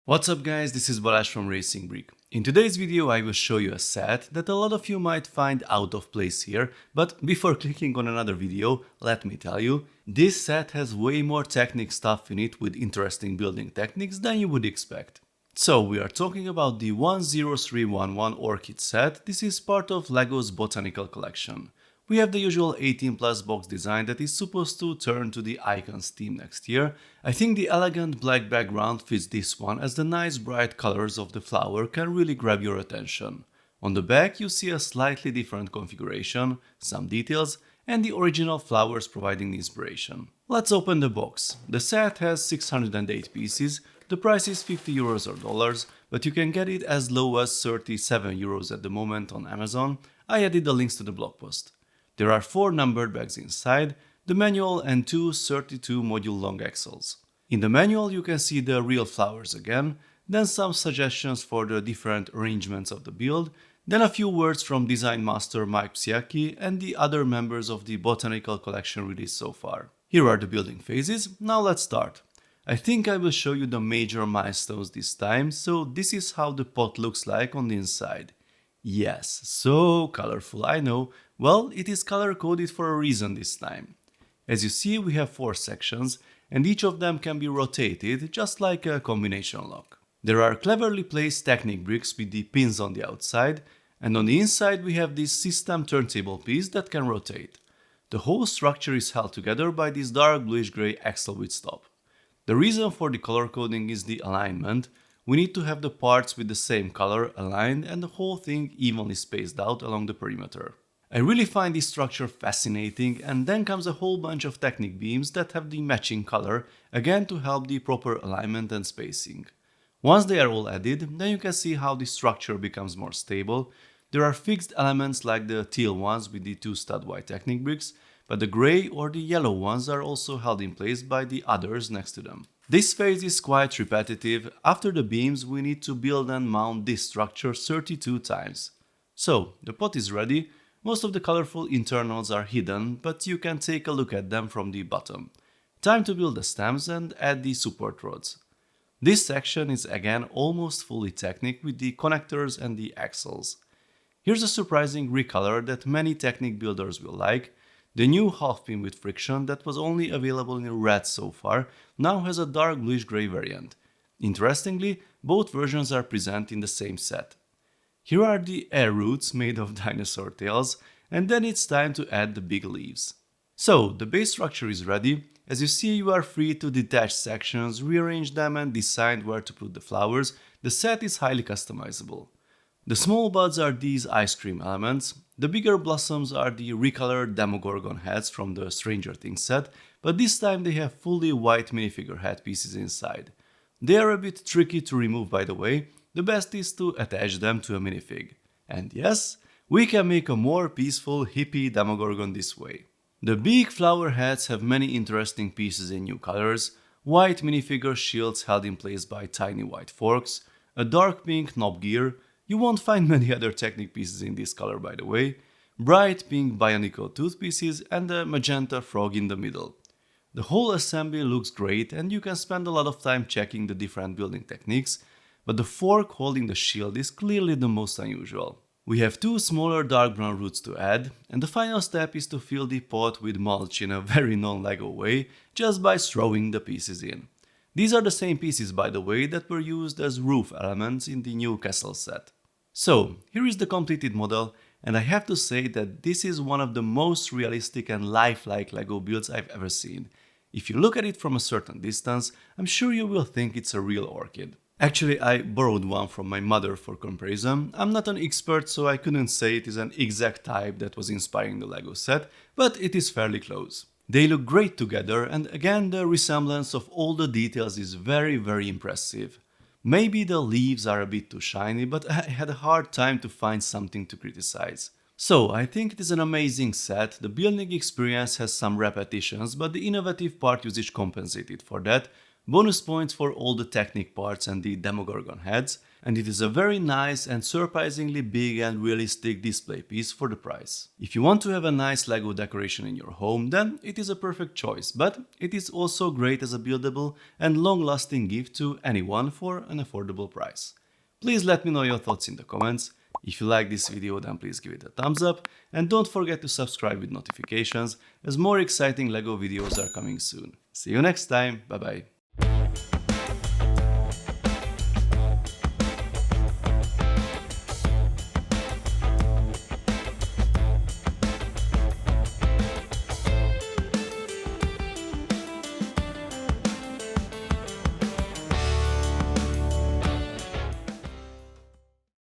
What's up guys, this is Balázs from Racing Brick. In today's video I will show you a set that a lot of you might find out of place here, but before clicking on another video, let me tell you, this set has way more technique stuff in it with interesting building techniques than you would expect. So we are talking about the 10311 Orchid set. This is part of LEGO's Botanical Collection. We have the usual 18 plus box design that is supposed to turn to the Icons theme next year. I think the elegant black background fits this one as the nice bright colors of the flower can really grab your attention. On the back you see a slightly different configuration, some details, and the original flowers providing the inspiration. Let's open the box. The set has 608 pieces, the price is 50 euros or dollars, but you can get it as low as 37 euros at the moment on Amazon. I added the links to the blog post. There are 4 numbered bags inside, the manual and 2 32 module long axles. In the manual you can see the real flowers again, then some suggestions for the different arrangements of the build, then a few words from design master Mike Psiaki and the other members of the Botanical Collection released so far. Here are the building phases, now let's start. I think I will show you the major milestones this time, so this is how the pot looks like on the inside. Yes, so colorful, I know. Well, it is color coded for a reason this time. As you see, we have 4 sections, and each of them can be rotated, just like a combination lock. There are cleverly placed Technic bricks with the pins on the outside, and on the inside we have this system turntable piece that can rotate. The whole structure is held together by this dark bluish-gray axle with stop. The reason for the color coding is the alignment. We need to have the parts with the same color aligned and the whole thing evenly spaced out along the perimeter. I really find this structure fascinating, and then comes a whole bunch of Technic beams that have the matching color, again to help the proper alignment and spacing. Once they are all added, then you can see how the structure becomes more stable. There are fixed elements like the teal ones with the 2 stud white Technic bricks, but the grey or the yellow ones are also held in place by the others next to them. This phase is quite repetitive. After the beams we need to build and mount this structure 32 times. So, the pot is ready. Most of the colorful internals are hidden, but you can take a look at them from the bottom. Time to build the stems and add the support rods. This section is again almost fully Technic with the connectors and the axles. Here's a surprising recolor that many Technic builders will like. The new half pin with friction that was only available in red so far now has a dark bluish-gray variant. Interestingly, both versions are present in the same set. Here are the air roots made of dinosaur tails, and then it's time to add the big leaves. So, the base structure is ready. As you see, you are free to detach sections, rearrange them and decide where to put the flowers. The set is highly customizable. The small buds are these ice cream elements. The bigger blossoms are the recolored Demogorgon heads from the Stranger Things set, but this time they have fully white minifigure head pieces inside. They are a bit tricky to remove, by the way. The best is to attach them to a minifig. And yes, we can make a more peaceful hippie Demogorgon this way. The big flower heads have many interesting pieces in new colors, white minifigure shields held in place by tiny white forks, a dark pink knob gear. You won't find many other Technic pieces in this color, by the way, bright pink Bionicle tooth pieces and a magenta frog in the middle. The whole assembly looks great and you can spend a lot of time checking the different building techniques, but the fork holding the shield is clearly the most unusual. We have 2 smaller dark brown roots to add, and the final step is to fill the pot with mulch in a very non-LEGO way, just by throwing the pieces in. These are the same pieces, by the way, that were used as roof elements in the new castle set. So, here is the completed model, and I have to say that this is one of the most realistic and lifelike LEGO builds I've ever seen. If you look at it from a certain distance, I'm sure you will think it's a real orchid. Actually, I borrowed one from my mother for comparison. I'm not an expert, so I couldn't say it is an exact type that was inspiring the LEGO set, but it is fairly close. They look great together, and again the resemblance of all the details is very impressive. Maybe the leaves are a bit too shiny, but I had a hard time to find something to criticize. So, I think it is an amazing set. The building experience has some repetitions, but the innovative part usage compensated for that. bonus points for all the Technic parts and the Demogorgon heads, and it is a very nice and surprisingly big and realistic display piece for the price. If you want to have a nice LEGO decoration in your home, then it is a perfect choice, but it is also great as a buildable and long-lasting gift to anyone for an affordable price. Please let me know your thoughts in the comments. If you like this video, then please give it a thumbs up, and don't forget to subscribe with notifications, as more exciting LEGO videos are coming soon. See you next time, bye bye!